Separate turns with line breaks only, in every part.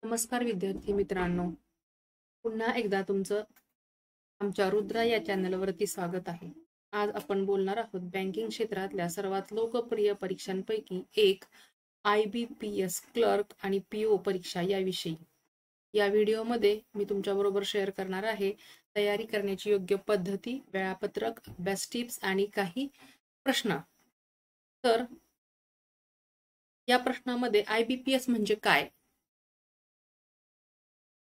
नमस्कार विद्यार्थी मित्रांनो, पुन्हा एकदा तुमचं आमच्या रुद्रा या चॅनलवरती स्वागत आहे. आज आपण बोलणार आहोत बँकिंग क्षेत्रातल्या सर्वात लोकप्रिय परीक्षांपैकी एक IBPS क्लर्क आणि PO परीक्षा याविषयी. या व्हिडिओमध्ये मी तुमच्याबरोबर शेअर करणार आहे तयारी करण्याची योग्य पद्धती, वेळापत्रक, अभ्यास टिप्स आणि काही प्रश्न. तर या प्रश्नामध्ये IBPS म्हणजे काय?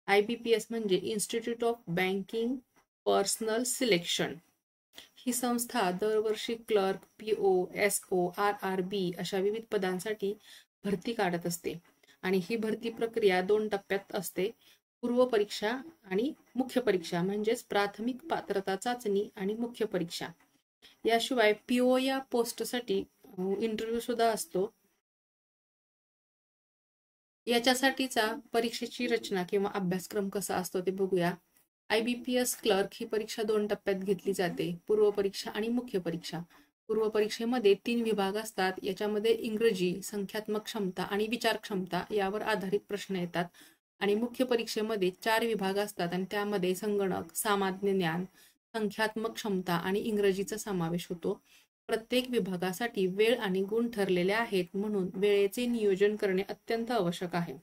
IBPS म्हणजे institute of banking personnel selection. ही संस्था दरवर्षी क्लर्क, PO, SO, RRB अशा विविध पदांसाठी भरती काढत असते आणि ही भरती प्रक्रिया 2 टप्प्यात असते. पूर्व परीक्षा आणि मुख्य परीक्षा म्हणजेच प्राथमिक पात्रता चाचणी आणि मुख्य परीक्षा. याशिवाय PO या पोस्टसाठी इंटरव्ह्यू सुद्धा असतो. याच्यासाठीचा परीक्षेची रचना किंवा अभ्यासक्रम कसा असतो ते बघूया. IBPS क्लर्क ही परीक्षा 2 टप्प्यात घेतली जाते, पूर्व परीक्षा आणि मुख्य परीक्षा. पूर्व परीक्षेमध्ये 3 विभाग असतात. याच्यामध्ये इंग्रजी, संख्यात्मक क्षमता आणि विचार क्षमता यावर आधारित प्रश्न येतात. आणि मुख्य परीक्षेमध्ये 4 विभाग असतात आणि त्यामध्ये संगणक, सामान्य ज्ञान, संख्यात्मक क्षमता आणि इंग्रजीचा समावेश होतो. प्रत्येक विभागासाठी वेळ आणि गुण ठरलेले आहेत, म्हणून वेळेचे नियोजन करणे अत्यंत आवश्यक आहे.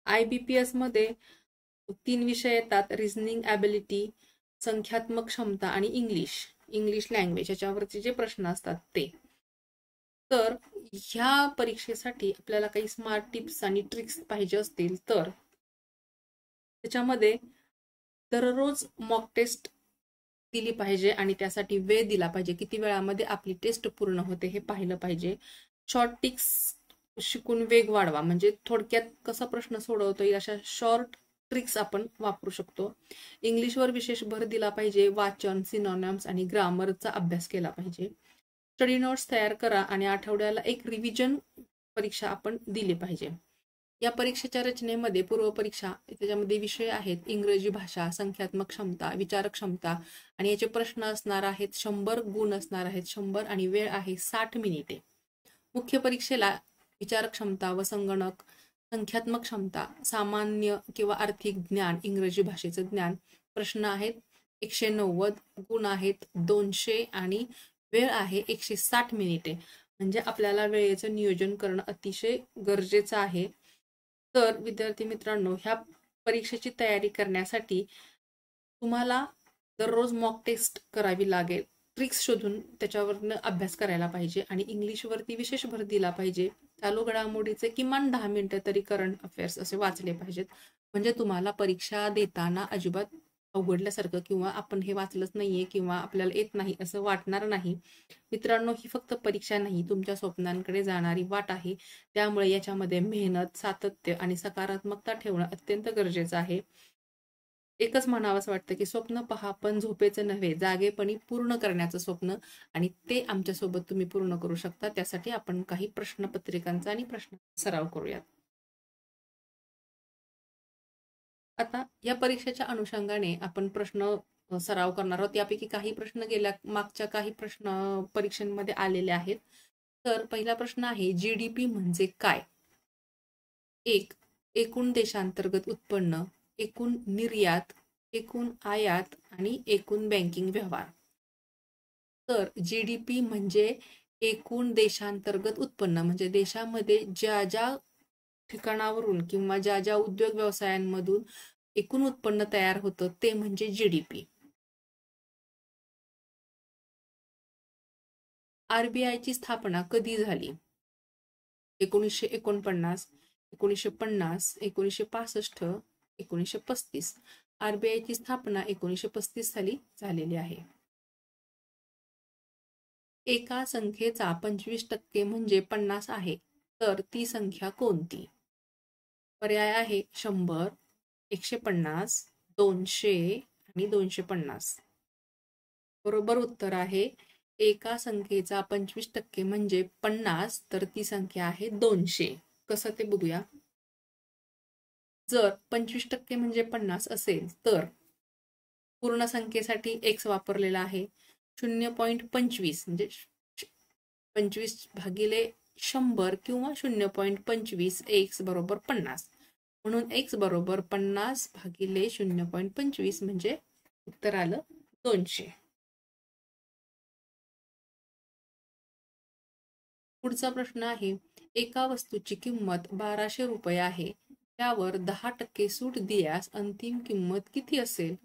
IBPS मध्ये 3 विषय येतात: रिझनिंग ॲबिलिटी, संख्यात्मक क्षमता आणि इंग्लिश लँग्वेज. याच्यावरचे जे प्रश्न असतात ते. तर ह्या परीक्षेसाठी आपल्याला काही स्मार्ट टिप्स आणि ट्रिक्स पाहिजे असतील तर त्याच्यामध्ये दररोज मॉक टेस्ट दिली पाहिजे आणि त्यासाठी वेळ दिला पाहिजे. किती वेळामध्ये आपली टेस्ट पूर्ण होते हे पाहिलं पाहिजे. शॉर्ट टिक्स शिकून वेग वाढवा, म्हणजे थोडक्यात कसा प्रश्न सोडवता येईल अशा शॉर्ट ट्रिक्स आपण वापरू शकतो. इंग्लिशवर विशेष भर दिला पाहिजे. वाचन, सिनॉनिम्स आणि ग्रामरचा अभ्यास केला पाहिजे. स्टडी नोट्स तयार करा आणि आठवड्याला एक रिव्हिजन परीक्षा आपण दिली पाहिजे. या परीक्षेच्या रचनेमध्ये पूर्व परीक्षा, त्याच्यामध्ये विषय आहेत इंग्रजी भाषा, संख्यात्मक क्षमता, विचार क्षमता आणि याचे प्रश्न असणार आहेत 100 गुण असणार आहेत 100 आणि वेळ आहे 60 मिनिटे. मुख्य परीक्षेला विचार क्षमता व संगणक, संख्यात्मक क्षमता, सामान्य किंवा आर्थिक ज्ञान, इंग्रजी भाषेचं ज्ञान. प्रश्न आहेत 190, गुण आहेत 200 आणि वेळ आहे 160 मिनिटे. म्हणजे आपल्याला वेळेचं नियोजन करणं अतिशय गरजेचं आहे. तर विद्यार्थी मित्रांनो, ह्या परीक्षेची तयारी करण्यासाठी तुम्हाला दररोज मॉक टेस्ट करावी लागेल. ट्रिक्स शोधून त्याच्यावरनं अभ्यास करायला पाहिजे आणि इंग्लिशवरती विशेष भर दिला पाहिजे. चालू घडामोडीचे किमान 10 मिनिटं तरी करंट अफेअर्स असे वाचले पाहिजेत. म्हणजे तुम्हाला परीक्षा देताना अजिबात अवघडल्यासारखं किंवा आपण हे वाचलंच नाहीये किंवा आपल्याला येत नाही असं वाटणार नाही. मित्रांनो, ही फक्त परीक्षा नाही, तुमच्या स्वप्नांकडे जाणारी वाट आहे. त्यामुळे याच्यामध्ये मेहनत, सातत्य आणि सकारात्मकता ठेवणं अत्यंत गरजेचं आहे. एकच म्हणावंसं वाटतं की स्वप्न पहा, पण झोपेचं नव्हे, जागेपणी पूर्ण करण्याचं स्वप्न, आणि ते आमच्यासोबत तुम्ही पूर्ण करू शकता. त्यासाठी आपण काही प्रश्नपत्रिकांचा आणि प्रश्न सराव करूयात. आता या परीक्षेच्या अनुषंगाने आपण प्रश्न सराव करणार आहोत. यापैकी काही प्रश्न मागच्या काही प्रश्न परीक्षांमध्ये आलेले आहेत. तर पहिला प्रश्न आहे, GDP म्हणजे काय? 1. एकूण देशांतर्गत उत्पन्न, एकूण निर्यात, एकूण आयात आणि एकूण बँकिंग व्यवहार. तर GDP म्हणजे एकूण देशांतर्गत उत्पन्न, म्हणजे देशामध्ये ज्या ज्या ठिकाणावरून किंवा ज्या ज्या उद्योग व्यवसायांमधून एकूण उत्पन्न तयार होतं ते म्हणजे GDP. RBI ची स्थापना कधी झाली? 1949, 1950, 1965, 1935. RBI ची स्थापना 1935 साली झालेली आहे. एका संख्येचा 25% म्हणजे 50 आहे, तर ती संख्या कोणती? पर्याय आहे 100, 150, 200 आणि 250. बरोबर उत्तर आहे एका संख्येचा 25% म्हणजे 50, तर ती संख्या आहे 200. कसं ते बघूया. जर 25% म्हणजे 50 असेल तर पूर्ण संख्येसाठी x वापरलेला आहे. 0.25 म्हणजे 25 भागिले 100 किंवा 0.25 x बरोबर 50. म्हणून x बरोबर 50 भागिले 0.25 म्हणजे उत्तर आलं 200. पुढचा प्रश्न आहे, एका वस्तूची किंमत 1200 रुपये आहे, त्यावर 10% सूट दिल्यास अंतिम किंमत किती असेल?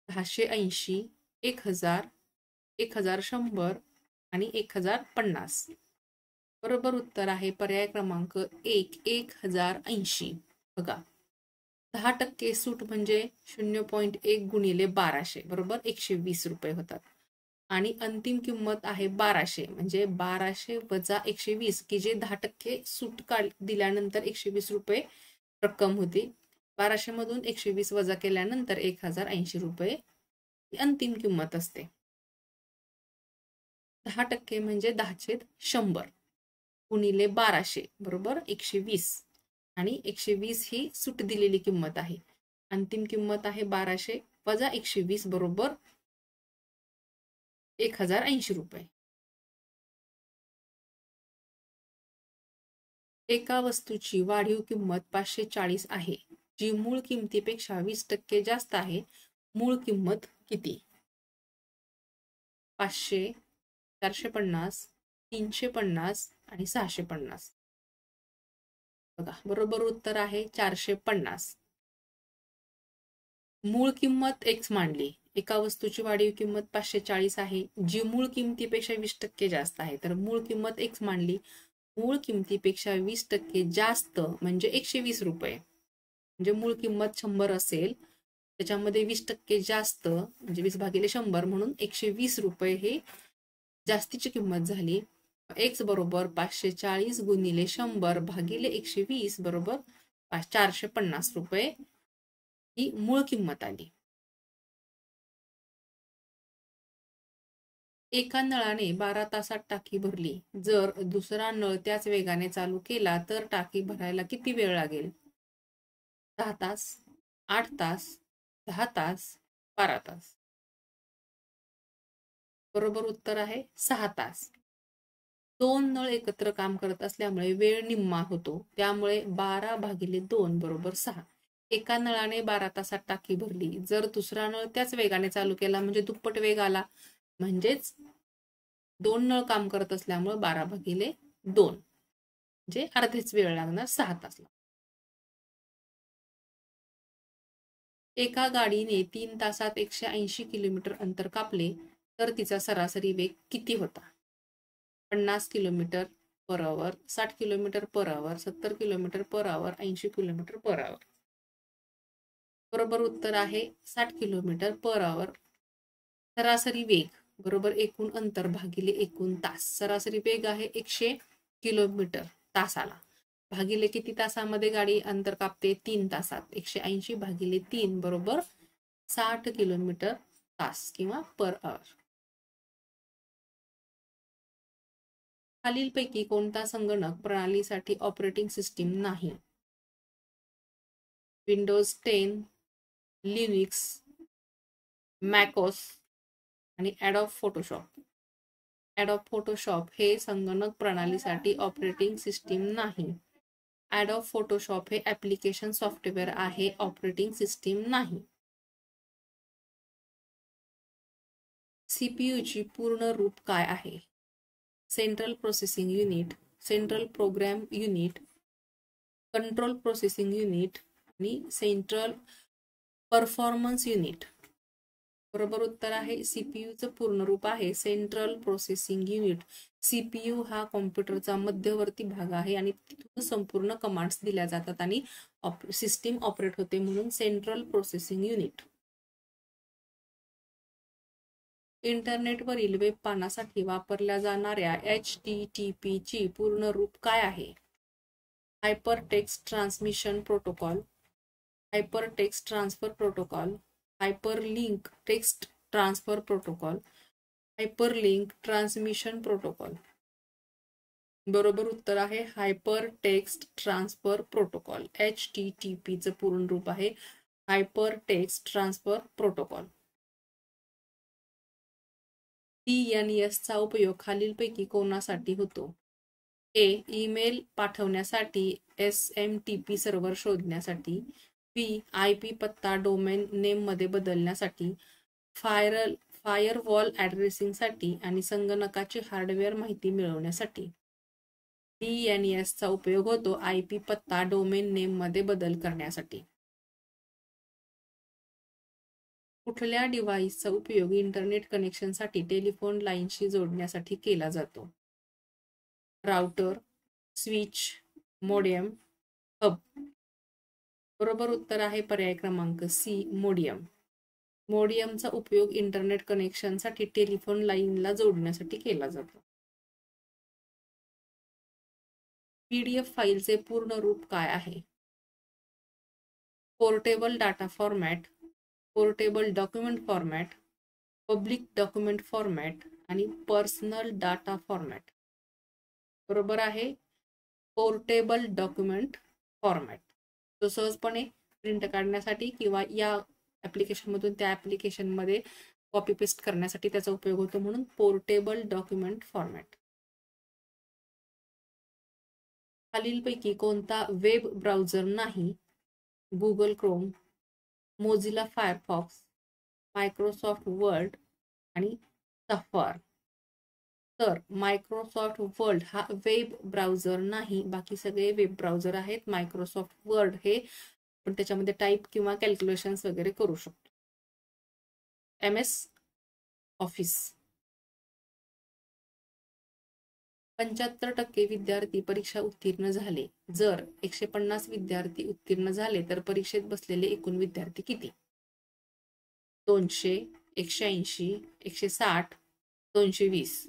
680, 1000, 1100 आणि 1050. बरोबर उत्तर आहे पर्याय क्रमांक 1, 1080. बघा, 10% सूट म्हणजे 0.1 गुणिले 1200 बरोबर 120 रुपये होतात. आणि अंतिम किंमत आहे 1200 म्हणजे 1200 वजा 120 की जे 10% सूट दिल्यानंतर 120 रुपये रक्कम होती. 1200 मधून 120 वजा केल्यानंतर 1080 रुपये ही अंतिम किंमत असते. 10% म्हणजे 10/100 गुणिले 1200 बरोबर 120 आणि 120 ही सूट दिलेली किंमत आहे. अंतिम किंमत आहे 1200 वजा 120 बरोबर 1080 रुपये. एका वस्तूची वाढीव किंमत 540 आहे, जी मूळ किमतीपेक्षा 20% जास्त आहे. मूळ किंमत किती? 500, 450, 350 आणि 650. बघा, बरोबर उत्तर आहे 450. मूळ किंमत x मांडली. एका वस्तूची वाढीव किंमत 540 आहे, जी मूळ किमतीपेक्षा 20% जास्त आहे. तर मूळ किंमत x मांडली. मूळ किमतीपेक्षा 20% जास्त म्हणजे 120 रुपये. म्हणजे मूळ किंमत 100 असेल, त्याच्यामध्ये 20% जास्त म्हणजे 20 भागिले 100 म्हणून 120 रुपये हे जास्तीची किंमत झाली. x बरोबर 540 गुणिले 100 भागिले 120 बरोबर 450 रुपये ही मूळ किंमत आली. एका नळाने 12 तासात टाकी भरली. जर दुसरा नळ त्याच वेगाने चालू केला तर टाकी भरायला किती वेळ लागेल? 6 तास, 8 तास, 10 तास, 12 तास. बरोबर उत्तर आहे 6 तास. 2 नळ एकत्र काम करत असल्यामुळे वेळ निम्मा होतो. त्यामुळे 12 भागिले 2 बरोबर 6. एका नळाने 12 तासात टाकी भरली. जर दुसरा नळ त्याच वेगाने चालू केला म्हणजे दुप्पट वेग आला. म्हणजेच 2 नळ काम करत असल्यामुळे 12 भागिले 2 म्हणजे अर्धेच वेळ लागणार, 6 तास. एका गाडीने 3 तासात 180 किलोमीटर अंतर कापले तर तिचा सरासरी वेग किती होता? 50 kilometre per hour, 60 kilometre per hour, 70 kilometre per hour, 80 kilometre per hour. बरोबर उत्तर आहे 60 किलोमीटर पर आवर. सरासरी वेग बरोबर एकूण अंतर भागिले एकूण तास. सरासरी वेग आहे 100 किलोमीटर तासाला भागिले किती तासामध्ये गाडी अंतर कापते? 3 तासात. 180 भागिले 3 बरोबर 60 किलोमीटर तास किंवा पर आवर. खालीलपैकी कोणता संगणक प्रणालीसाठी ऑपरेटिंग सिस्टीम नाही? विंडोज 10, लिनक्स, मॅकओस आणि ॲडोब फोटोशॉप. ॲडोब फोटोशॉप हे संगणक प्रणालीसाठी ऑपरेटिंग सिस्टीम नाही. ॲडोब फोटोशॉप हे ॲप्लिकेशन सॉफ्टवेअर आहे, ऑपरेटिंग सिस्टीम नाही. सीपीयूची पूर्ण रूप काय आहे? Central processing unit, central program unit, control processing unit आणि सेंट्रल परफॉर्मन्स युनिट. बरोबर उत्तर आहे सीपीयूचं पूर्ण रूप आहे सेंट्रल प्रोसेसिंग युनिट. सीपीयू हा कॉम्प्युटरचा मध्यवर्ती भाग आहे आणि तिथून संपूर्ण कमांड्स दिल्या जातात आणि सिस्टीम ऑपरेट होते, म्हणून सेंट्रल प्रोसेसिंग युनिट. इंटरनेटवरील वेब पाहण्यासाठी वापरल्या जाणाऱ्या HTTP ची पूर्ण रूप काय आहे? Hyper text transmission protocol, hyper text transfer protocol, hyperlink text transfer protocol, hyperlink transmission protocol. बरोबर उत्तर आहे hyper text transfer protocol. HTTP चं पूर्ण रूप आहे hyper text transfer protocol. DNS चा उपयोग खालीलपैकी कोणासाठी होतो? ए. ईमेल पाठवण्यासाठी SMTP सर्व्हर शोधण्यासाठी. बी. IP पत्ता डोमेन नेममध्ये बदलण्यासाठी. फायरवॉल ॲड्रेसिंगसाठी आणि संगणकाची हार्डवेअर माहिती मिळवण्यासाठी. DNS चा उपयोग होतो IP पत्ता डोमेन नेममध्ये बदल करण्यासाठी. कुठल्या डिव्हाइसचा उपयोग इंटरनेट कनेक्शनसाठी टेलिफोन लाईनशी जोडण्यासाठी केला जातो? Router, switch, modem, hub. बरोबर उत्तर आहे पर्याय क्रमांक सी, मोडियम. मोडियमचा उपयोग इंटरनेट कनेक्शनसाठी टेलिफोन लाईनला जोडण्यासाठी केला जातो. PDF फाईलचे पूर्ण रूप काय आहे? Portable data format, portable document format, public document format आणि पर्सनल डाटा फॉर्मॅट. बरोबर आहे पोर्टेबल डॉक्युमेंट फॉर्मॅट. तो सहजपणे प्रिंट काढण्यासाठी किंवा या ॲप्लिकेशनमधून त्या ॲप्लिकेशनमध्ये कॉपी पेस्ट करण्यासाठी त्याचा उपयोग होतो, म्हणून पोर्टेबल डॉक्युमेंट फॉर्मॅट. खालीलपैकी कोणता वेब ब्राउझर नाही? Google Chrome, Mozilla Firefox, Microsoft Word आणि सफारी. तर मायक्रोसॉफ्ट वर्ड हा वेब ब्राउझर नाही, बाकी सगळे वेब ब्राउझर आहेत. मायक्रोसॉफ्ट वर्ड हे पण त्याच्यामध्ये टाईप किंवा कॅल्क्युलेशन्स वगैरे करू शकतो. MS office. 75% विद्यार्थी परीक्षा उत्तीर्ण झाले. जर 150 विद्यार्थी उत्तीर्ण झाले तर परीक्षेत बसलेले एकूण विद्यार्थी किती? 200, 180, 160, 220.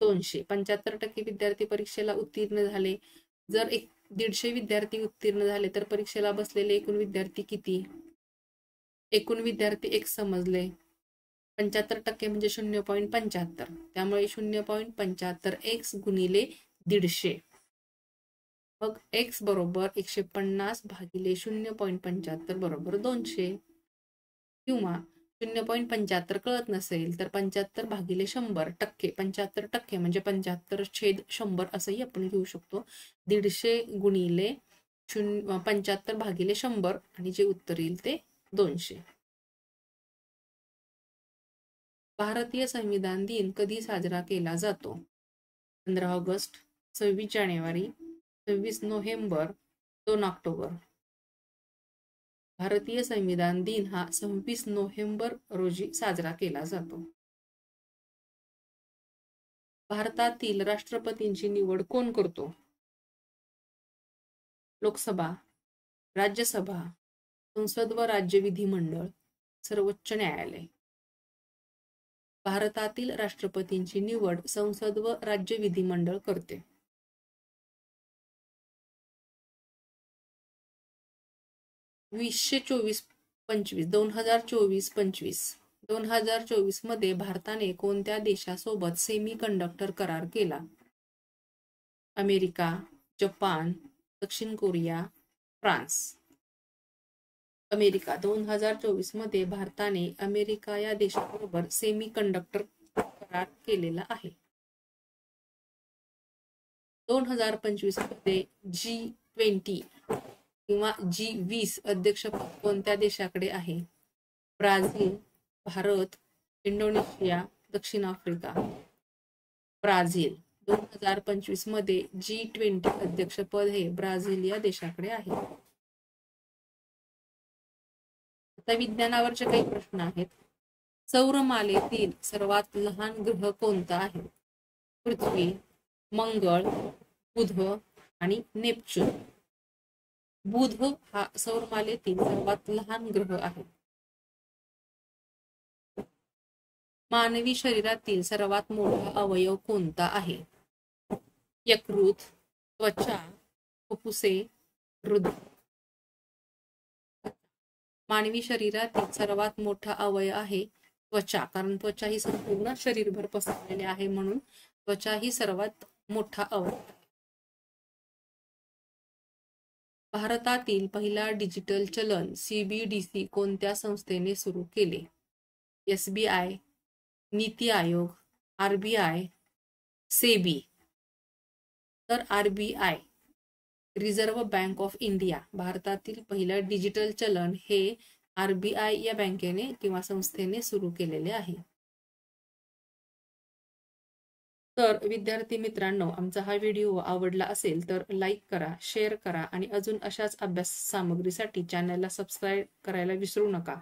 200. 75% विद्यार्थी परीक्षेला उत्तीर्ण झाले. जर 150 विद्यार्थी उत्तीर्ण झाले तर परीक्षेला बसलेले एकूण विद्यार्थी किती? एकूण विद्यार्थी एक समजले. 75% म्हणजे 0.75. त्यामुळे 0.75 x गुणिले 150. मग x बरोबर 150 भागिले 0.75 बरोबर 200. किंवा 0.75 कळत नसेल तर 75 भागिले 100%. 75% म्हणजे 75/100 असंही आपण घेऊ शकतो. 150 गुणिले 75 भागिले 100 आणि जे उत्तर येईल ते 200. भारतीय संविधान दिन कधी साजरा केला जातो? 15 ऑगस्ट, 26 जानेवारी, 26 नोव्हेंबर, 2 ऑक्टोबर. भारतीय संविधान दिन हा 26 नोव्हेंबर रोजी साजरा केला जातो. भारतातील राष्ट्रपतींची निवड कोण करतो? लोकसभा, राज्यसभा, संसद व राज्य विधिमंडळ, सर्वोच्च न्यायालय. भारतातील राष्ट्रपतींची निवड संसद व राज्य विधिमंडळ करते. वीसशे 2024 मध्ये भारताने कोणत्या देशासोबत सेमी कंडक्टर करार केला? अमेरिका, जपान, दक्षिण कोरिया, फ्रान्स. अमेरिका. 2024 मध्ये भारताने अमेरिका या देशाबरोबर सेमी कंडक्टर करार केलेला आहे. 2025 मध्ये G20 किंवा G20 अध्यक्षपद कोणत्या देशाकडे आहे? ब्राझील, भारत, इंडोनेशिया, दक्षिण आफ्रिका. ब्राझील. 2025 मध्ये G20 अध्यक्षपद हे ब्राझील या देशाकडे आहे. आता विज्ञानावरचे काही प्रश्न आहेत. सौरमालेतील सर्वात लहान ग्रह कोणता आहे? पृथ्वी, मंगळ, बुध आणि नेपच्यून. बुध हा सौरमालेतील सर्वात लहान ग्रह आहे. मानवी शरीरातील सर्वात मोठा अवयव कोणता आहे? यकृत, त्वचा, फुफ्फुसे, हृदय. मानवी शरीरातील सर्वात मोठा अवयव आहे त्वचा, कारण त्वचा ही संपूर्ण शरीरभर पसरलेली आहे, म्हणून त्वचा ही सर्वात मोठा अवयव. भारतातील पहिला डिजिटल चलन CBDC कोणत्या संस्थेने सुरू केले? SBI, NITI Aayog, RBI, SEBI. तर RBI, reserve bank of India, भारतातील पहिलं डिजिटल चलन हे RBI या बँकेने किंवा संस्थेने सुरू केलेले आहे. तर विद्यार्थी मित्रांनो, आमचा हा व्हिडिओ आवडला असेल तर लाईक करा, शेअर करा आणि अजून अशाच अभ्यास सामग्रीसाठी चॅनलला सबस्क्राईब करायला विसरू नका.